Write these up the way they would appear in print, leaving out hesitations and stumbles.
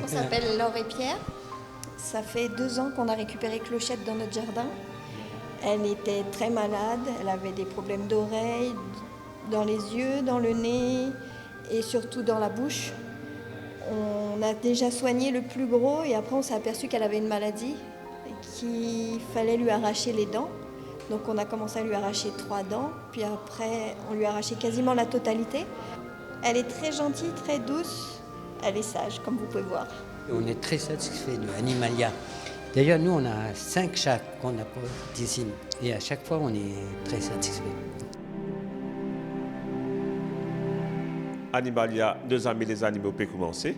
On s'appelle Laure et Pierre. Ça fait 2 ans qu'on a récupéré Clochette dans notre jardin. Elle était très malade, elle avait des problèmes d'oreilles, dans les yeux, dans le nez et surtout dans la bouche. On a déjà soigné le plus gros et après on s'est aperçu qu'elle avait une maladie et qu'il fallait lui arracher les dents. Donc on a commencé à lui arracher 3 dents, puis après on lui a arraché quasiment la totalité. Elle est très gentille, très douce, elle est sage comme vous pouvez voir. On est très satisfait de Animalia. D'ailleurs, nous, on a 5 chats qu'on apporte ici. Et à chaque fois, on est très satisfait. Animalia, 2 amis des animaux peut commencer.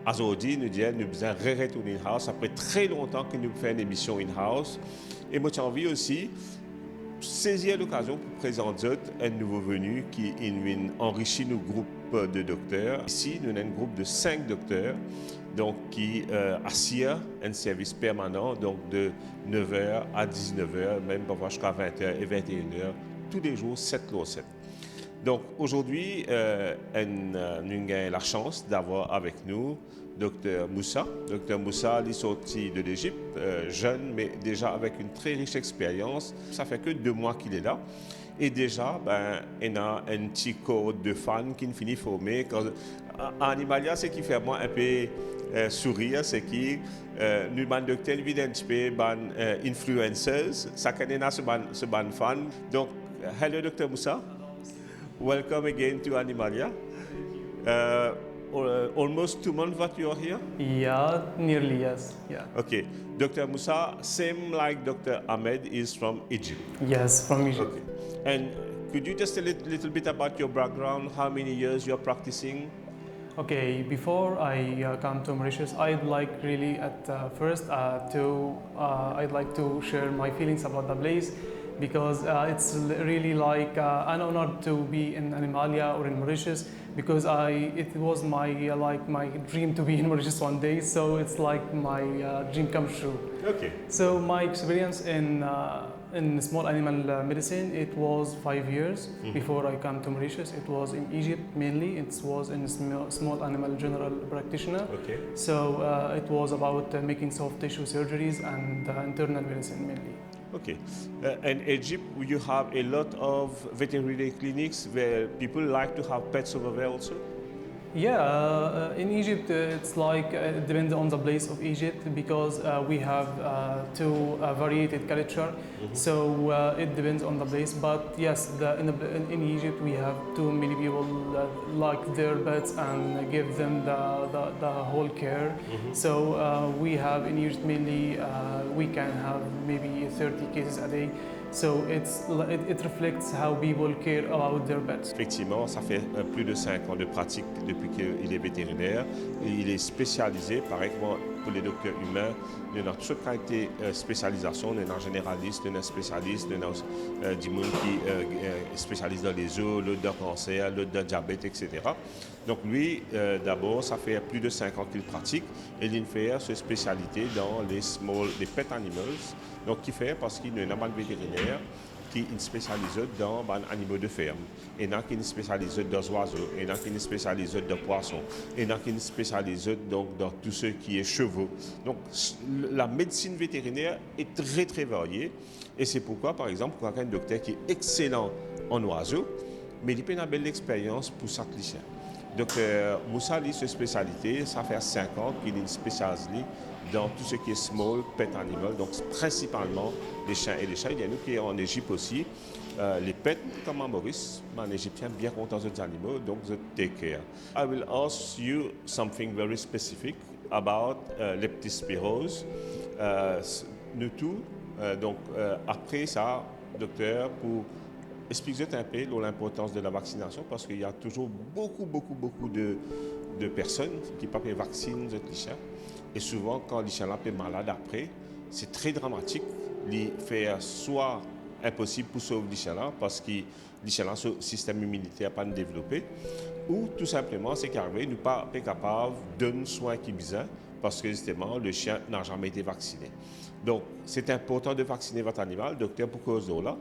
Aujourd'hui, nous disons nous besoin retourner in-house après très longtemps que nous faisons une émission in-house. Et moi, j'ai envie aussi saisir l'occasion pour présenter un nouveau venu qui enrichit nos groupes de docteurs. Ici, nous avons un groupe de 5 docteurs donc, qui assurent un service permanent donc de 9h à 19h, même parfois jusqu'à 20h et 21h, tous les jours, 7 jours 7. Donc aujourd'hui, nous avons la chance d'avoir avec nous Dr Moussa. Dr Moussa, il est sorti de l'Égypte, jeune, mais déjà avec une très riche expérience. Ça fait que 2 mois qu'il est là. Et déjà, il y a un petit corps de fans qui finit formé. Animalia, ce qui fait moi un peu sourire, c'est que nous avons docteur identifié des influencers. Ça connaît ce ban fan. Donc, hello Dr Moussa. Welcome again to Animalia. Almost 2 months that you are here? Yeah, nearly, yes. Yeah. Okay. Dr. Moussa, same like Dr. Ahmed, is from Egypt. Yes, from Egypt. Okay. And could you just tell a little bit about your background, how many years you're practicing? Okay, before I come to Mauritius, I'd like really at first I'd like to share my feelings about the place because it's really like an honor to be in Animalia or in Mauritius because it was my dream to be in Mauritius one day, so it's like my dream come true. Okay. So my experience in small animal medicine, it was 5 years before I come to Mauritius. It was in Egypt mainly. It was in small animal general practitioner. Okay. So it was about making soft tissue surgeries and internal medicine mainly. Okay. In Egypt, you have a lot of veterinary clinics where people like to have pets over there also? Yeah, in Egypt it's like it depends on the place of Egypt because we have 2 variated culture, so it depends on the place. But yes, in Egypt we have too many people that like their pets and give them the whole care. So we have in Egypt mainly we can have maybe 30 cases a day. So it reflects how people care about their pets. Effectivement, ça fait plus de 5 ans de pratique depuis qu'il est vétérinaire. Et il est spécialisé, par exemple, pour les docteurs humains. Il y a toute qualité de spécialisation. Il y a un généraliste, il y a un spécialiste, il y a des gens qui spécialisent dans les os, l'autre dans le cancer, l'autre dans le diabète, etc. Donc lui, d'abord, ça fait plus de 5 ans qu'il pratique. Et il fait sa spécialité dans les pet animals. Donc, qui fait parce qu'il y a un animal vétérinaire qui est spécialisé dans les animaux de ferme, et il y a qui est spécialisé dans les oiseaux, et il y a qui est spécialisé dans les poissons, et il y a qui est spécialisé donc, dans tout ce qui est chevaux. Donc, la médecine vétérinaire est très, très variée. Et c'est pourquoi, par exemple, quand un docteur qui est excellent en oiseaux, mais il a une belle expérience pour sa clientèle. Donc, Moussa, sa spécialité, ça fait 5 ans qu'il est spécialisé dans tout ce qui est small pet animal, donc principalement les chiens et les chats. Il y a nous qui est en Égypte aussi, les pets comme en Maurice, mais en Égyptien bien contents des animaux, donc je take care. I will ask you something very specific about leptospirose. Nous tous, donc après ça, docteur, pour expliquer un peu l'importance de la vaccination, parce qu'il y a toujours beaucoup de personnes qui ne peuvent pas vacciner les chiens. Et souvent, quand les chiens sont malades après, c'est très dramatique. Il fait soit impossible pour sauver les chiens parce que les chiens ont un système immunitaire pas développé, ou tout simplement, c'est qu'arrivé, nous ne sommes pas capables de donner soin qui besoin parce que justement, le chien n'a jamais été vacciné. Donc, c'est important de vacciner votre animal, docteur pour cause de là,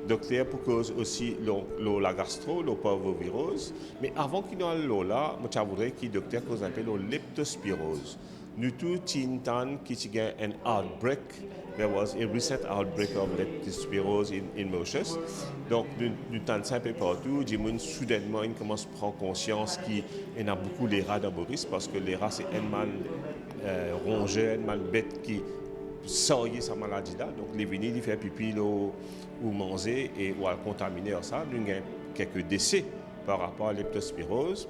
docteur pour cause aussi la gastro, le parvovirose. Mais avant qu'il n'ait l'eau là, je voudrais que le docteur cause un peu le leptospirose. Nous tous, tintan, qui a un outbreak. There was a recent outbreak of leptospirose in Mauritius. Donc, nous t'en un peu partout. Du monde, soudainement, il commence à prendre conscience qu'il y a beaucoup de rats dans Maurice parce que les rats, c'est un man rongeur, un man bête qui sort sa maladie là. Donc, les venus, ils font pipi ou manger et ou à contaminer ça. Nous avons quelques décès par rapport à la leptospirose.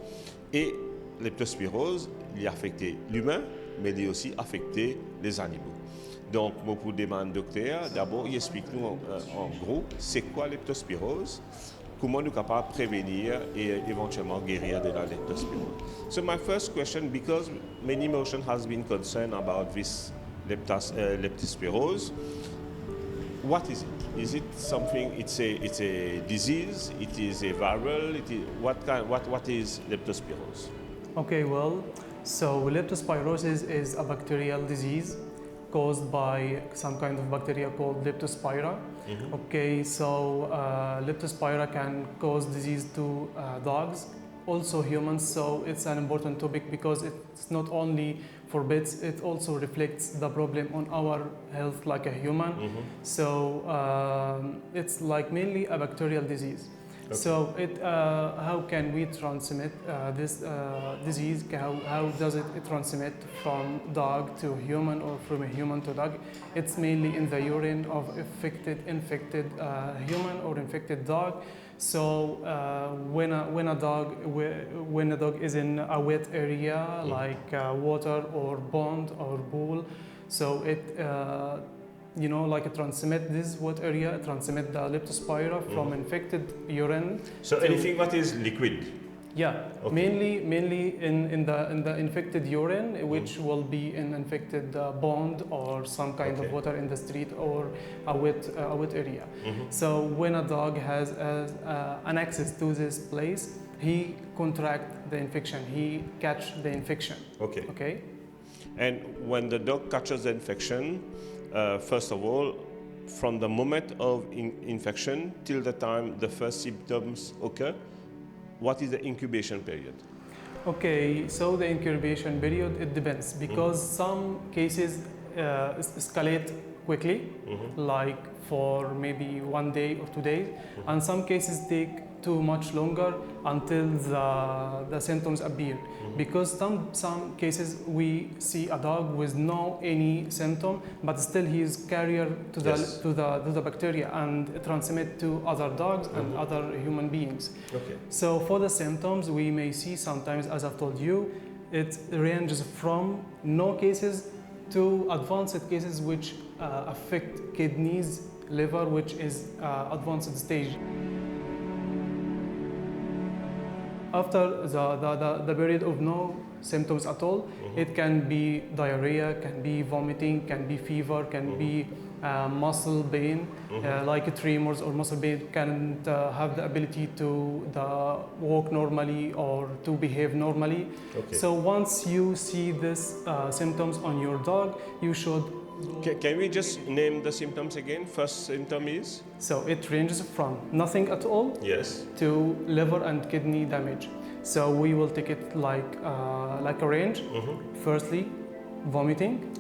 Et la leptospirose, il a affecté l'humain, mais il a aussi affecté les animaux. Donc, moi, pour demander au docteur, d'abord, il explique-nous en gros, c'est quoi la leptospirose, comment nous sommes capables de prévenir et éventuellement guérir de la leptospirose. So my first question, because many motion has been concerned about this leptospirose, what is it? Is it something? It's a disease. It is a viral. What is leptospirose? Okay, well, so leptospirosis is a bacterial disease caused by some kind of bacteria called Leptospira. Mm-hmm. Okay, so Leptospira can cause disease to dogs, also humans, so it's an important topic because it's not only for pets, it also reflects the problem on our health like a human. Mm-hmm. So it's like mainly a bacterial disease. Okay. So how can we transmit this disease? How does it transmit from dog to human or from a human to dog? It's mainly in the urine of infected human or infected dog. So when a dog is in a wet area like water or pond or pool, so it like it transmit this wet area, transmit the Leptospira from infected urine. So anything that is liquid? Yeah, okay. mainly in the infected urine, which will be in infected pond or some kind of water in the street or a wet area. Mm-hmm. So when a dog has an access to this place, he contract the infection, he catch the infection. Okay. And when the dog catches the infection, first of all, from the moment of infection till the time the first symptoms occur, what is the incubation period? Okay, so the incubation period, it depends because some cases escalate quickly, like for maybe 1 day or 2 days, and some cases take too much longer until the symptoms appear. Because some cases we see a dog with no any symptom, but still he is carrier to the bacteria and transmit to other dogs and other human beings. Okay. So for the symptoms we may see sometimes, as I've told you, it ranges from no cases to advanced cases which affect kidneys, liver, which is advanced stage. After the period of no symptoms at all, it can be diarrhea, can be vomiting, can be fever, can be muscle pain, like tremors or muscle pain, can't have the ability to walk normally or to behave normally. Okay. So once you see these symptoms on your dog, you should. Can we just name the symptoms again? First symptom is? So it ranges from nothing at all to liver and kidney damage. So we will take it like a range. Firstly, vomiting,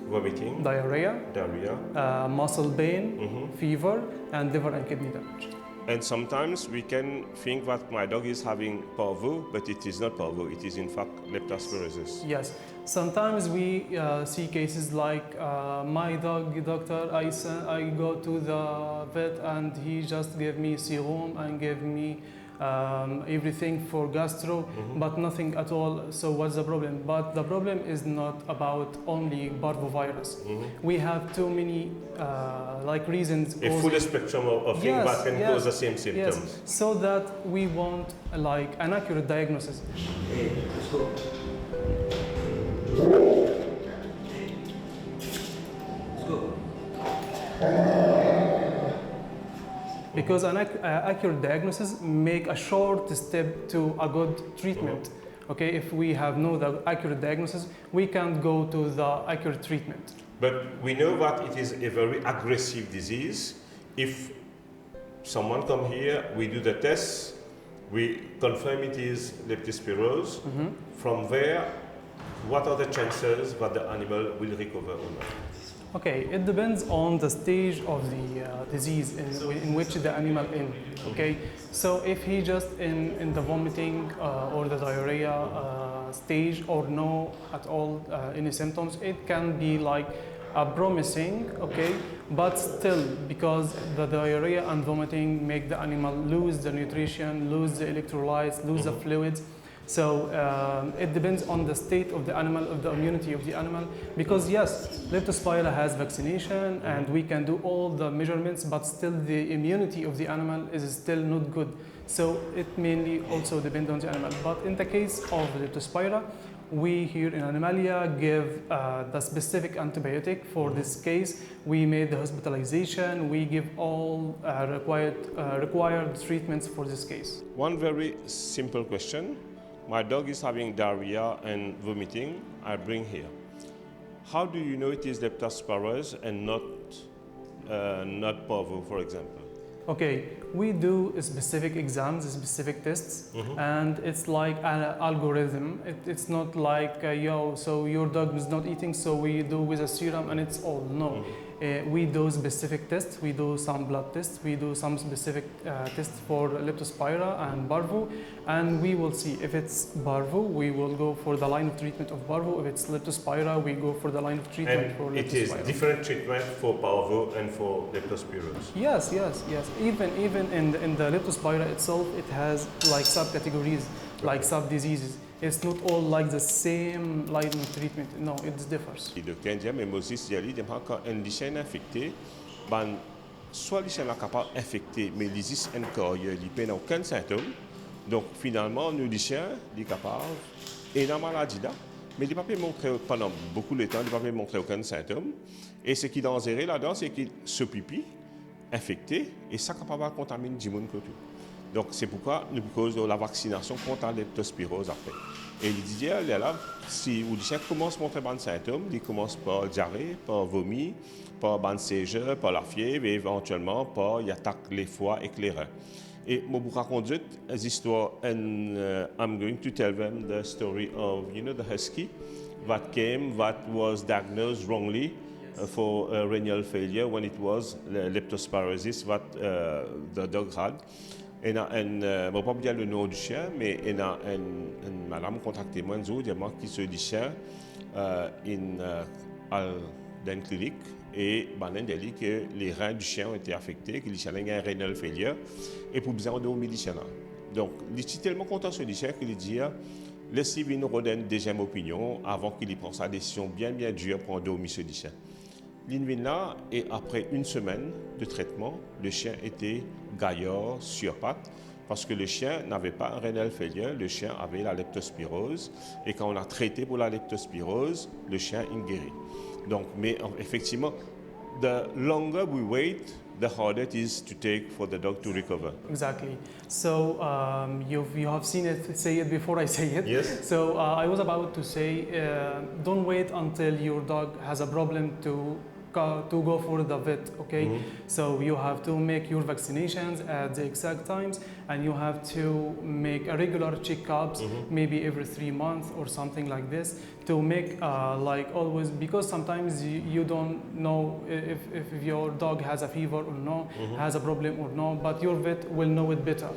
diarrhea, muscle pain, fever, and liver and kidney damage. And sometimes we can think that my dog is having parvo, but it is not parvo, it is in fact leptospirosis. Yes. Sometimes we see cases like my dog, doctor, I go to the vet and he just gave me serum and gave me everything for gastro, but nothing at all. So what's the problem? But the problem is not about only parvovirus. We have too many reasons. A full spectrum of things that can cause the same symptoms. Yes. So that we want an accurate diagnosis. Hey, let's go. Let's go. Because an accurate diagnosis make a short step to a good treatment. Okay, if we have no the accurate diagnosis, we can't go to the accurate treatment. But we know that it is a very aggressive disease. If someone come here, we do the test, we confirm it is leptospirose. From there, what are the chances that the animal will recover or not? Okay, it depends on the stage of the disease in which the animal in. Okay, so if he just in the vomiting or the diarrhea stage or no at all any symptoms, it can be like promising, okay, but still because the diarrhea and vomiting make the animal lose the nutrition, lose the electrolytes, lose the fluids. So it depends on the state of the animal, of the immunity of the animal, because yes, leptospira has vaccination and we can do all the measurements, but still the immunity of the animal is still not good. So it mainly also depends on the animal. But in the case of leptospira, we here in Animalia give the specific antibiotic for this case. We made the hospitalization. We give all required treatments for this case. One very simple question. My dog is having diarrhea and vomiting. I bring here. How do you know it is leptospirose and not parvo, for example? Okay, we do specific exams, specific tests, and it's like an algorithm. It's not like, so your dog is not eating, so we do with a serum and it's all. No. We do specific tests, we do some blood tests, we do some specific tests for leptospira and parvo, and we will see if it's parvo, we will go for the line of treatment of parvo. If it's leptospira, we go for the line of treatment and for it leptospira. is different treatment for parvo and for leptospirose. Yes. Even in the leptospira itself, it has like subcategories, like sub-diseases. It's not all like the same line of treatment. No, it differs. Le docteur indien, mais Moses dit, quand un chien est infecté, soit le chien est capable d'infecter, mais les is encore, il n'a aucun symptôme. Donc finalement, nous, les chiens, il est capable, et la maladie là, mais il n'a pas montré pendant beaucoup de temps, il n'a pas montré aucun symptôme. Et ce qui est dangereux là-dedans, c'est qu'il se pipi, infecté, et ça capable de contaminer du monde côté. Donc c'est pourquoi nous proposons la vaccination contre la leptospirose après. Et il dit là, si le chien commence à montrer des symptômes, il commence par diarrhée, par vomi, par ban séjour, par la fièvre et éventuellement par il attaque les foies et les reins. Et je vous raconte des histoires and I'm going to tell them the story of the husky that was diagnosed wrongly for renal failure when it was leptospirosis that the dog had. Je ne vais pas dire le nom du chien, mais il y a une madame contacté moi, qui se dit chien dans une clinique et elle dit que les reins du chien ont été affectés, que le chien a un renal failure et pour besoin de médicaments. Donc, il est tellement content sur le chien qu'il dit laissez lui nous redonner une deuxième opinion avant qu'il prenne sa décision bien dure pour endormir ce chien. Là, et après une semaine de traitement, le chien était gaillard sur pattes parce que le chien n'avait pas un renal failure, le chien avait la leptospirose et quand on a traité pour la leptospirose, le chien est guéri. Donc, mais effectivement, the longer we wait, the harder it is to take for the dog to recover. Exactly. So you have seen it, say it before I say it. Yes. So I was about to say, don't wait until your dog has a problem to go for the vet, okay? So you have to make your vaccinations at the exact times and you have to make a regular checkups, maybe every 3 months or something like this, to make like always, because sometimes you don't know if your dog has a fever or no, has a problem or no, but your vet will know it better.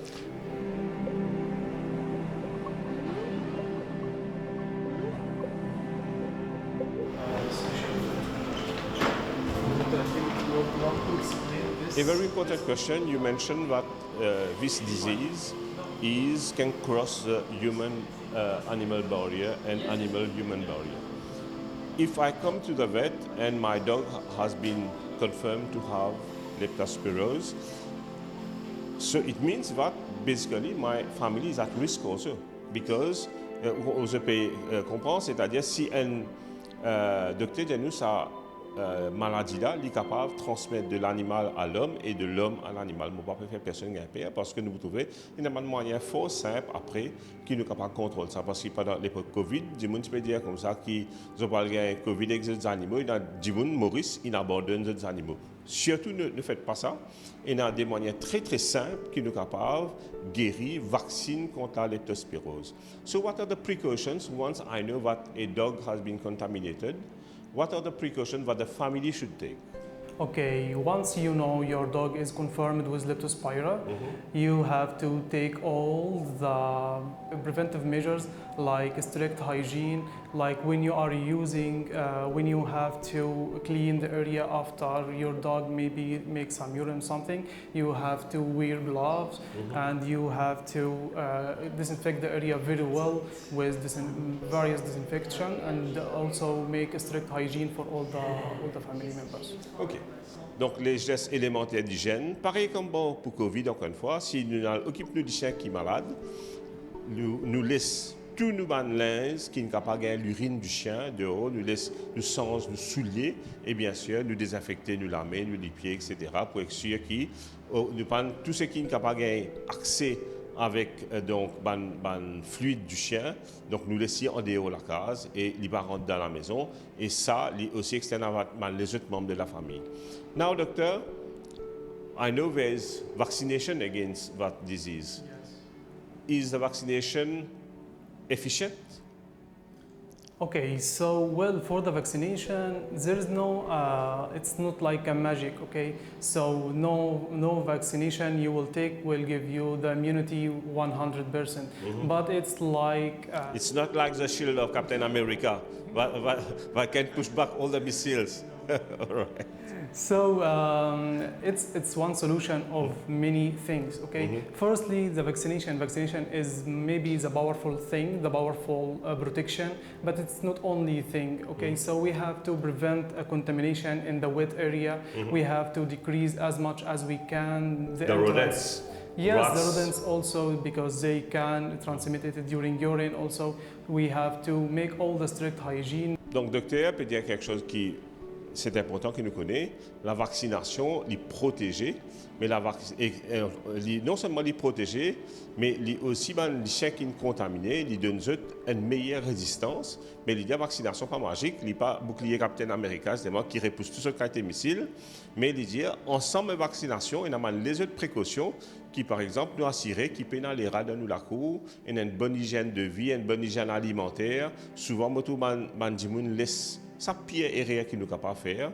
A very important question. You mentioned that this disease can cross the human-animal barrier and animal-human barrier. If I come to the vet and my dog has been confirmed to have leptospirose, so it means that basically my family is at risk also because on se peut comprendre, c'est-à-dire si un docteur de nous a maladie là, il est capable de transmettre de l'animal à l'homme et de l'homme à l'animal. Je ne peux pas faire personne grimper parce que nous trouvons une moyen fort simple après qui nous capable de contrôler ça. Parce que pendant l'époque Covid, du monde peut dire comme ça qu'ils ont pas le Covid avec les animaux, il y a du monde Maurice, il abandonne les animaux. Surtout ne faites pas ça. Il y a des moyens très très simples qui nous capables de guérir, vacciner contre la leptospirose. So what are the precautions once I know that a dog has been contaminated? What are the precautions that the family should take? Okay, once you know your dog is confirmed with leptospira, you have to take all the preventive measures like strict hygiene, like when you are using, when you have to clean the area after your dog maybe makes some urine or something, you have to wear gloves and you have to disinfect the area very well with various disinfection and also make a strict hygiene for all the family members. OK. Donc, les gestes élémentaires d'hygiène, pareil comme bon pour Covid, encore une fois, si nous occupons du chien qui est malade, nous laissons tous nos linges qui ne peuvent pas gagner l'urine du chien dehors, nous laissons nos sangs, nos souliers, et bien sûr, nous désinfecter, nous lamer, nous les pieds, etc., pour être sûr que nous prenons tout ce qui ne peut pas gagner accès avec donc fluide du chien, donc nous laissons en dehors la case et il va rentrer dans la maison et ça aussi externe à les autres membres de la famille. Now, doctor, I know there is vaccination against that disease. Is the vaccination efficient? Okay, so well, for the vaccination, there is no, it's not like a magic, okay? So no vaccination you will take will give you the immunity 100%, but it's like... it's not like the shield of Captain America, that can push back all the missiles. All right. So it's one solution of many things, okay? Firstly, the vaccination. Vaccination is maybe the powerful thing, the powerful protection, but it's not only thing, okay? So we have to prevent a contamination in the wet area. We have to decrease as much as we can the rodents. Yes, Rats. the rodents also, because they can transmit it during urine also. We have to make all the strict hygiene. Donc, docteur peut dire quelque chose qui... C'est important que nous connaissions, la vaccination, les protéger, mais non seulement les protéger, mais aussi les chiens qui sont contaminés, ils donnent une meilleure résistance, mais la vaccination pas magique, il n'y a pas bouclier Captain America, c'est moi qui repousse tout ce qui a été missile, mais il dit ensemble de vaccination, il y a les autres précautions qui, par exemple, nous assurer qui peuvent les rats dans la cour, il y a une bonne hygiène de vie, une bonne hygiène alimentaire, souvent, tout le monde laisse ça pire erreur qu'ils nous capable faire.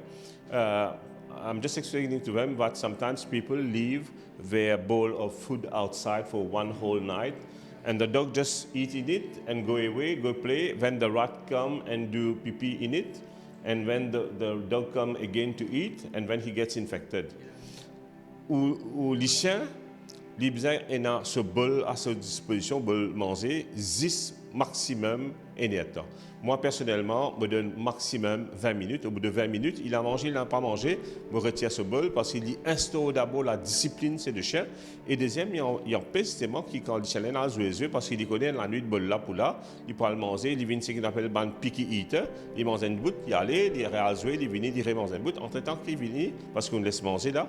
I'm just explaining to them that sometimes people leave their bowl of food outside for one whole night, and the dog just eating it and go away, go play. Then the rat come and do pee in it, and when the dog come again to eat, and when he gets infected. Ou les chiens, les besoins ont ce bol à sa disposition, bol manger, 10 maximum et net. Moi, personnellement, je me donne maximum 20 minutes. Au bout de 20 minutes, il a mangé, il n'a pas mangé, je retire ce bol parce qu'il instaure d'abord la discipline, c'est le chien. Et deuxième, il empêche justement qu'il, quand le chien est dans les yeux, parce qu'il connaît la nuit de bol là pour là, il peut le manger, il vient ce qu'on appelle un picky eater, il mange une bout, il allait, il réalise, il vient, il remange une bout. Entre temps qu'il vient, parce qu'on laisse manger là,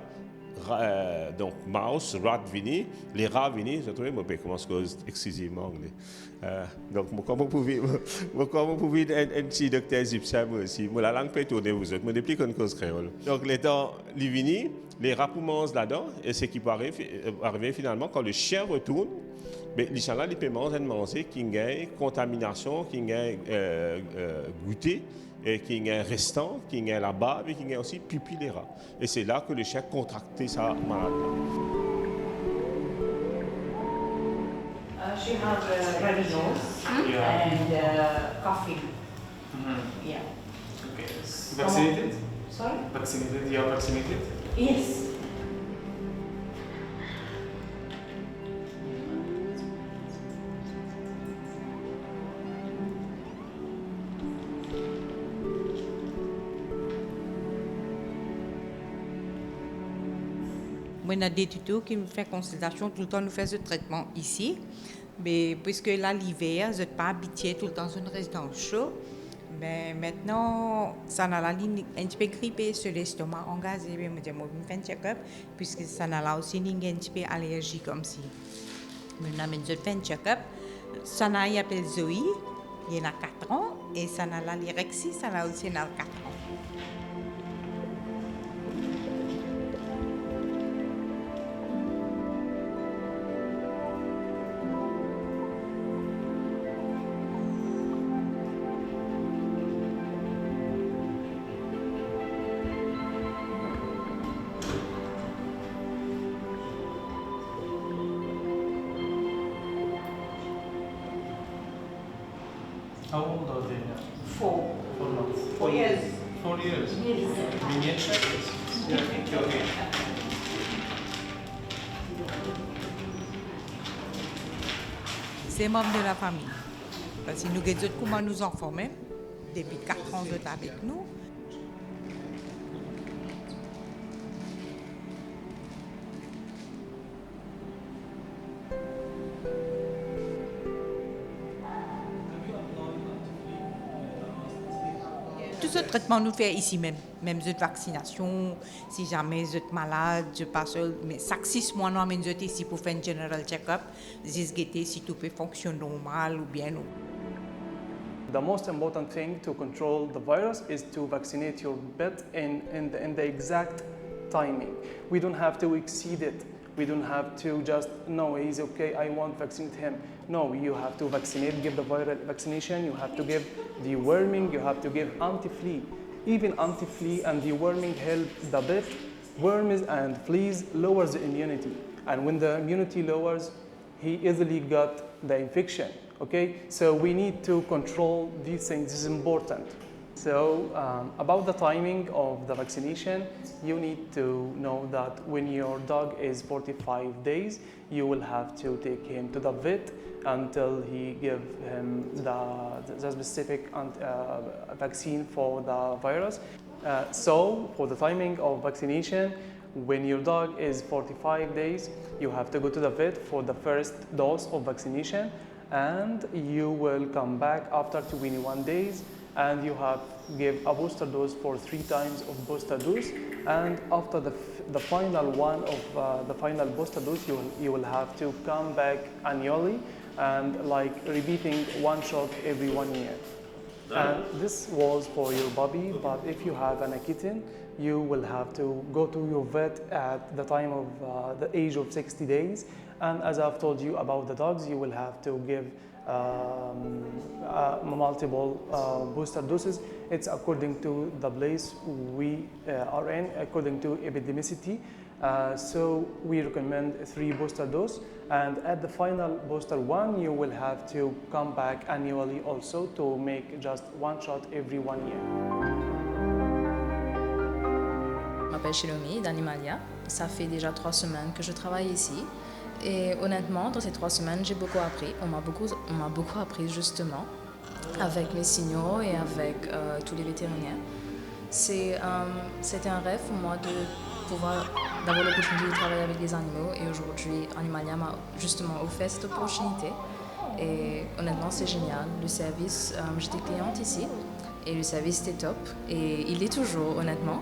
donc mouse, rat vini, les rats vini, je trouve que je commence exclusivement anglais. Donc comment vous pouvez être un petit docteur égyptien aussi, moi la langue peut tourner vous autres, moi depuis qu'on cause créole. Donc les temps, les vini, les rats mangent là-dedans, et ce qui peut arriver finalement quand le chien retourne, mais les chiens là, ils peuvent manger qui gagne contamination, qui gagne goûter. Et qui y a un restant, qui y a la bave et qui y a aussi pipi les rats. Et c'est là que le chien contractait sa maladie. She has runny nose and coughing. Yeah. Okay. Vaccinated? Sorry? Vaccinated? You are vaccinated? Yes. Moi, il y a des tutos qui me font consultation tout le temps, nous faisons ce traitement ici. Mais puisque là, l'hiver, je n'êtes pas habitué tout le temps dans une résidence chaude, Mais maintenant, ça n'a la ligne un petit peu grippée sur l'estomac, on gaz et me dit, moi, je fais un check-up, puisque ça n'a là aussi une un petit peu allergie comme si. Maintenant, je fais un check-up. Ça n'a pas appelé Zoé, il y a 4 ans, et ça n'a la lyrexie, ça n'a aussi 4 ans. How old are they now? 4. 4 months. 4 years. 4 years. Yes. Miniature? Yeah, okay. C'est membre de la famille. Parce que nous avons comment nous en former. Depuis 4 ans, vous êtes avec nous. Tout ce traitement nous fait ici même. Même de vaccination, si jamais vous êtes malade, je passe, mais chaque 6 mois, nous amène ici pour faire un general check-up, juste guetter si tout peut fonctionner normal ou bien non. The most important thing to control the virus is to vaccinate your pet in the exact timing. We don't have to exceed it. We don't have to just, no, he's okay, I won't vaccinate him. No, you have to vaccinate, give the viral vaccination, you have to give deworming, you have to give anti-flea. Even anti-flea and deworming help the pet. Worms and fleas lowers the immunity. And when the immunity lowers, he easily got the infection, okay? So we need to control these things, this is important. So about the timing of the vaccination, you need to know that when your dog is 45 days, you will have to take him to the vet until he give him the specific vaccine for the virus. So for the timing of vaccination, when your dog is 45 days, you have to go to the vet for the first dose of vaccination, and you will come back after 21 days and you have give a booster dose for 3 times of booster dose, and after the final one of the final booster dose, you will have to come back annually and like repeating 1 shot every 1 year. And this was for your puppy, but if you have a kitten, you will have to go to your vet at the time of the age of 60 days. And as I've told you about the dogs, you will have to give multiple booster doses. It's according to the place we are in, according to epidemicity. So we recommend 3 booster doses, and at the final booster one, you will have to come back annually also to make just 1 shot every 1 year. Je m'appelle Shilomi d'Animalia. Ça fait déjà 3 semaines que je travaille ici. Et honnêtement, dans ces 3 semaines, j'ai beaucoup appris. On m'a beaucoup appris justement avec les signaux et avec tous les vétérinaires. C'était un rêve pour moi d'avoir l'opportunité de travailler avec les animaux, et aujourd'hui, Animalia m'a justement offert cette opportunité. Et honnêtement, c'est génial. Le service, j'étais cliente ici et le service était top, et il est toujours, honnêtement.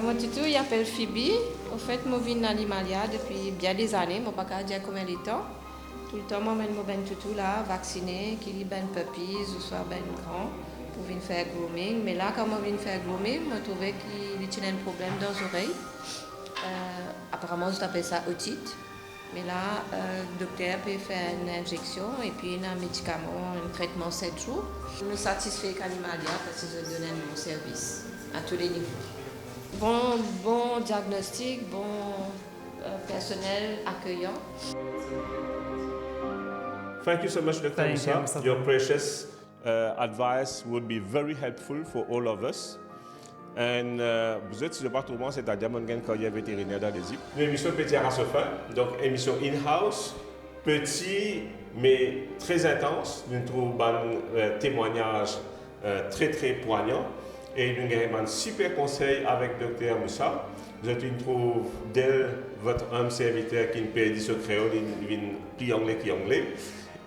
Mon tuto, il s'appelle Phoebe. En fait, je vis en Animalia depuis bien des années. Je ne sais pas dire combien de temps. Tout le temps, je mets mon tuto là, vacciné, qui est ben puppies ou soit ben grand, pour venir faire grooming. Mais là, quand je viens faire grooming, je trouvais qu'il y a un problème dans les oreilles. Apparemment, je t'appelle ça otite. Mais là, le docteur peut faire une injection et puis un médicament, un traitement 7 jours. Je me satisfais qu'Animalia parce que je donne un bon service à tous les niveaux. Bon diagnostic, bon personnel accueillant. Thank you so much, Dr. Thank you, Moussa. Mr. Your precious advice would be very helpful for all of us. And vous êtes sur le département, c'est-à-dire mon carrière vétérinaire dans les îles. Une émission Petit à sa fin, donc émission in-house, petit mais très intense. Nous trouvons un témoignage très très poignant. Et nous avons un super conseil avec Dr. Moussa. Vous trouvez dès votre homme serviteur qui ne peut dire secret, il vient qui anglais.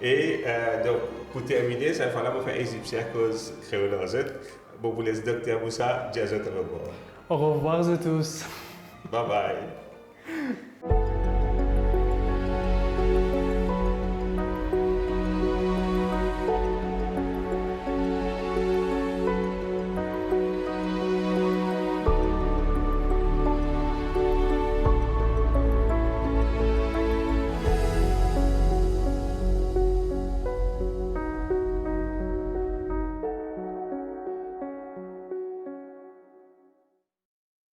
Et donc, pour terminer, cette fois-là, on fait égyptien à cause créole dans eux. Bon, pour les docteurs Moussa, dis au revoir. Au revoir à tous. Bye bye.